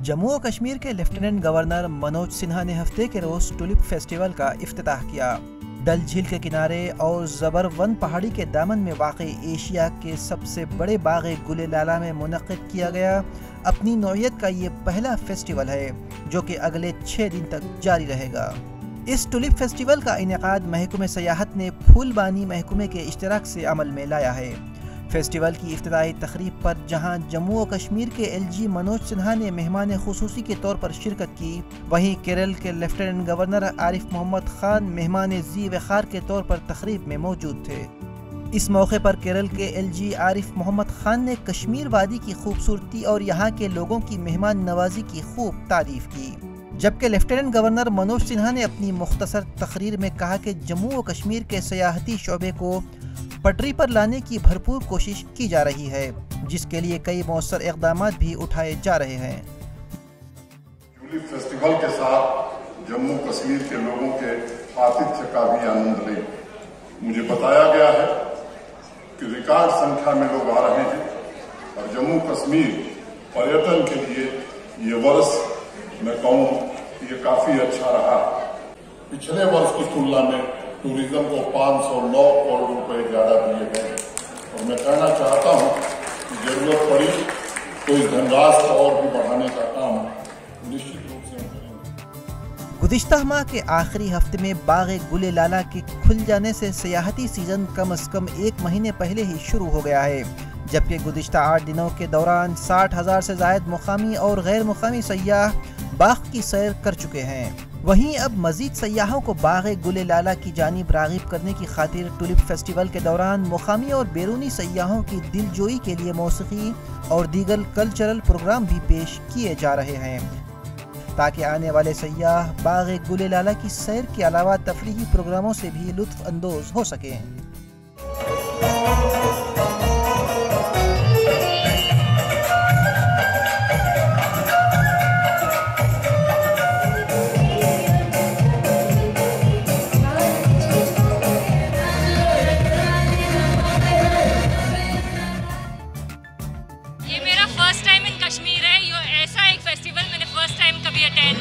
जम्मू और कश्मीर के lieutenant governor Manoj Sinha ने हफ्ते के रोज टुलिप फेस्टिवल का इफ्तिताह किया। डल झील के किनारे और ज़बरवन पहाड़ी के दामन में वाक़ई एशिया के सबसे बड़े बाग गुलेलाला में मुनक़्क़िद किया गया अपनी नौइयत का ये पहला फेस्टिवल है, जो कि अगले 6 दिन तक जारी रहेगा। इस टुलिप फेस्टिवल का इनेकाद महकमे सयाहत ने फूलबानी महकमे के इश्तराक से अमल में लाया है। फेस्टिवल की इफ्तिताई तकरीब पर जहां जम्मू और कश्मीर के LG मनोज सिन्हा ने मेहमान खुसूसी के तौर पर शिरकत की, वहीं केरल के लेफ्टिनेंट गवर्नर आरिफ मोहम्मद खान मेहमान जी वक़ार के तौर पर तकरीब में मौजूद थे। इस मौके पर केरल के LG आरिफ मोहम्मद खान ने कश्मीर वादी की खूबसूरती और यहाँ के लोगों की मेहमान नवाजी की खूब तारीफ की, जबकि लेफ्टिनेंट गवर्नर मनोज सिन्हा ने अपनी मुख्तसर तकरीर में कहा कि जम्मू और कश्मीर के सियाहती शोबे को पटरी पर लाने की भरपूर कोशिश की जा रही है, जिसके लिए कई मौसर इक़दामात भी उठाए जा रहे हैं। टुलिप फेस्टिवल के साथ जम्मू कश्मीर के लोगों के आतिथ्य का भी आनंद लें। मुझे बताया गया है कि रिकॉर्ड संख्या में लोग आ रहे हैं और जम्मू कश्मीर पर्यटन के लिए ये वर्ष मैं कहूँ ये काफी अच्छा रहा। पिछले वर्ष की तुलना में टूरिज्म को 509 करोड़ रुपए ज्यादा दिए गए और मैं कहना चाहता हूं कि जरूरत पड़ी तो इस धनराशि को और भी बढ़ाने का काम निश्चित रूप से हम करेंगे। गुज़िश्ता माह के आखिरी हफ्ते में बाग गुलेलाला के खुल जाने से सियाहती सीजन कम से कम 1 महीने पहले ही शुरू हो गया है, जबकि गुज़िश्ता 8 दिनों के दौरान 60,000 से ज़ायद मुकामी और गैर मुकामी सयाह बाग की सैर कर चुके हैं। वहीं अब मजीद सयाहों को बाग गुलेलाला की जानिब राग़िब करने की खातिर टुलिप फेस्टिवल के दौरान मुकामी और बैरूनी सयाहों की दिलजोई के लिए मौसीकी और दीगर कल्चरल प्रोग्राम भी पेश किए जा रहे हैं, ताकि आने वाले सयाह बाग गुलेलाला की सैर के अलावा तफरीही प्रोग्रामों से भी लुत्फ़ अंदोज़ हो सकें।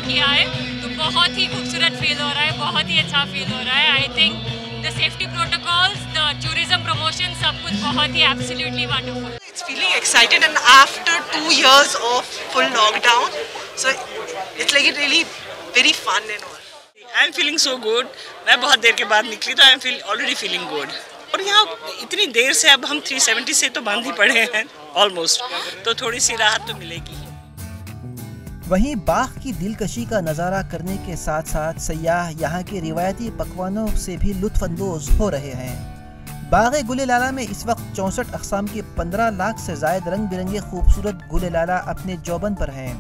किया है तो बहुत ही खूबसूरत फील हो रहा है, बहुत ही अच्छा फील हो रहा है। I think the safety protocols, the tourism promotion, सब कुछ बहुत ही absolutely wonderful. It's feeling excited and after 2 years of full lockdown, so it's like it really very fun and all. I'm feeling so good. मैं बहुत देर के बाद निकली तो I'm already feeling good. और यहाँ इतनी देर से अब हम 370 से तो बंद ही पड़े हैं ऑलमोस्ट, तो थोड़ी सी राहत तो मिलेगी। वहीं बाग की दिलकशी का नज़ारा करने के साथ साथ सयाह यहाँ के रिवायती पकवानों से भी लुत्फ़अंदोज़ हो रहे हैं। बाग गुलेलाला में इस वक्त 64 अक़साम के 15 लाख से ज़ायद रंग बिरंगे खूबसूरत गुलेलाला अपने जौबन पर हैं।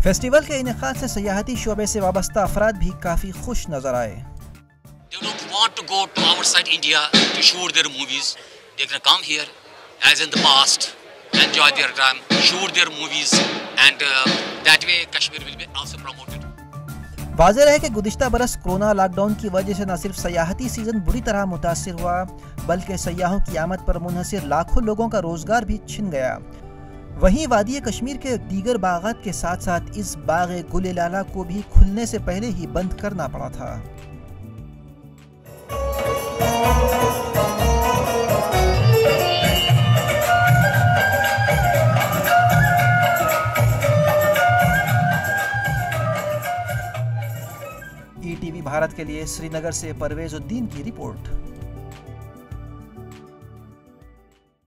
फेस्टिवल के इनेकाद से सयाहती शोबे से वाबस्ता अफराद भी काफ़ी खुश नज़र आए। They don't want to go to outside India to shoot their movies. They can come here as in the past, enjoy their time, shoot their movies, and that way Kashmir will be also promoted. वाज़ेह है कि गुज़िश्ता बरस corona lockdown की वजह से न सिर्फ सयाहती season बुरी तरह मुतासिर हुआ, बल्कि सयाहों की आमद पर मुनहसिर लाखों लोगों का रोजगार भी छिन गया। वहीं वादी कश्मीर के दीगर बागात के साथ साथ इस बाग गुलेलाला को भी खुलने से पहले ही बंद करना पड़ा था। ETV भारत के लिए श्रीनगर से परवेज़ उद्दीन की रिपोर्ट।